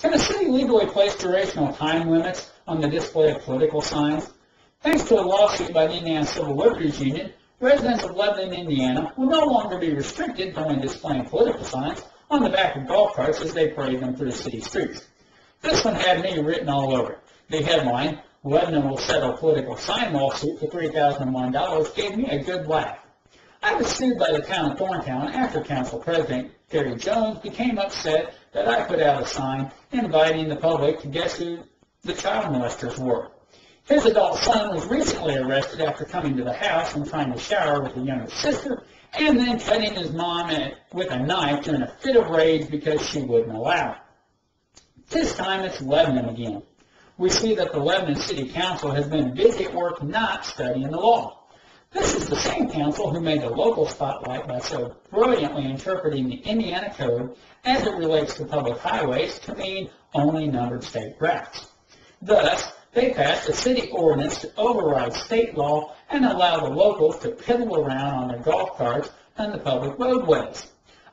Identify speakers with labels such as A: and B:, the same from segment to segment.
A: Can a city legally place durational time limits on the display of political signs? Thanks to a lawsuit by the Indiana Civil Liberties Union, residents of Lebanon, Indiana will no longer be restricted from displaying political signs on the back of golf carts as they parade them through the city streets. This one had me written all over it. The headline, "Lebanon will settle political sign lawsuit for $3,001, gave me a good laugh. I was sued by the town of Thorntown after Council President Gary Jones became upset that I put out a sign inviting the public to guess who the child molesters were. His adult son was recently arrested after coming to the house and trying to shower with a younger sister and then cutting his mom with a knife during a fit of rage because she wouldn't allow it. This time it's Lebanon again. We see that the Lebanon City Council has been busy at work not studying the law. This is the same council who made the local spotlight by so brilliantly interpreting the Indiana Code as it relates to public highways to mean only numbered state routes. Thus, they passed a city ordinance to override state law and allow the locals to piddle around on their golf carts on the public roadways.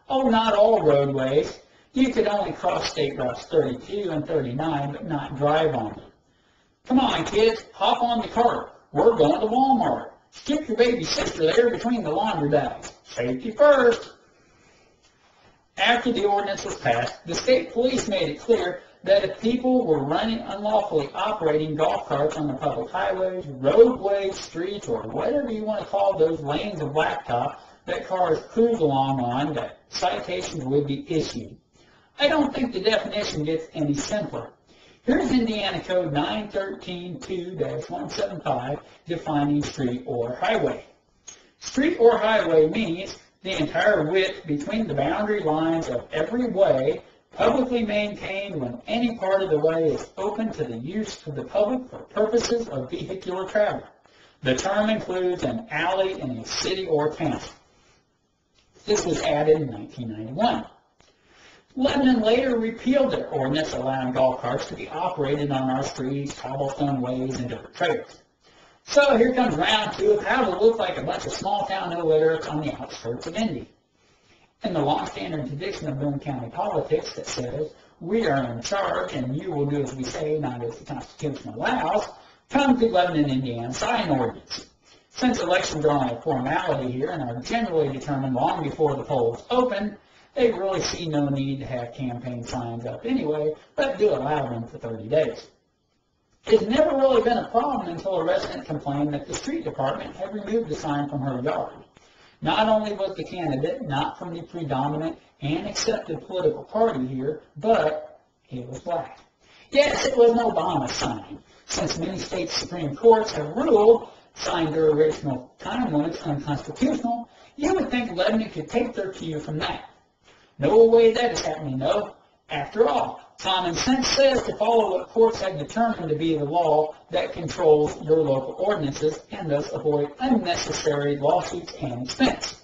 A: Oh, not all roadways. You could only cross state routes 32 and 39, but not drive on them. Come on, kids, hop on the cart. We're going to Walmart. Skip your baby sister there between the laundry bags. Safety first. After the ordinance was passed, the state police made it clear that if people were unlawfully operating golf carts on the public highways, roadways, streets, or whatever you want to call those lanes of blacktop that cars cruise along on, that citations would be issued. I don't think the definition gets any simpler. Here's Indiana Code 913-2-175 defining street or highway. Street or highway means the entire width between the boundary lines of every way publicly maintained when any part of the way is open to the use of the public for purposes of vehicular travel. The term includes an alley in a city or town. This was added in 1991. Lebanon later repealed their ordinance allowing golf carts to be operated on our streets, cobblestone ways, and dirt trails. So here comes round two of how to look like a bunch of small-town illiterates on the outskirts of Indy. In the long-standing tradition of Boone County politics that says, we are in charge and you will do as we say, not as the Constitution allows, comes the Lebanon, Indiana sign ordinance. Since elections are only a formality here and are generally determined long before the polls open, they really see no need to have campaign signs up anyway, but do allow them for 30 days. It's never really been a problem until a resident complained that the street department had removed the sign from her yard. Not only was the candidate not from the predominant and accepted political party here, but it was black. Yes, it was an Obama sign. Since many state Supreme Courts have ruled sign durational time limits unconstitutional, you would think Lebanon could take their cue from that. No way that is happening, though. After all, common sense says to follow what courts have determined to be the law that controls your local ordinances and thus avoid unnecessary lawsuits and expense.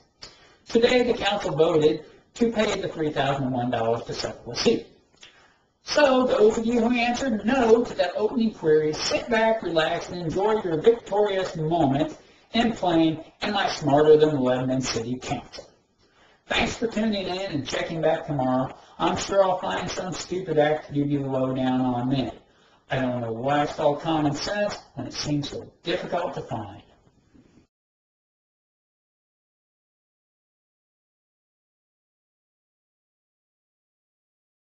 A: Today, the council voted to pay the $3,001 to settle the suit. So, those of you who answered no to that opening query, sit back, relax, and enjoy your victorious moment in playing Am I Smarter Than the Lebanon City Council? Thanks for tuning in and checking back tomorrow. I'm sure I'll find some stupid act to give you the lowdown on then. I don't know why it's called common sense when it seems so difficult to find.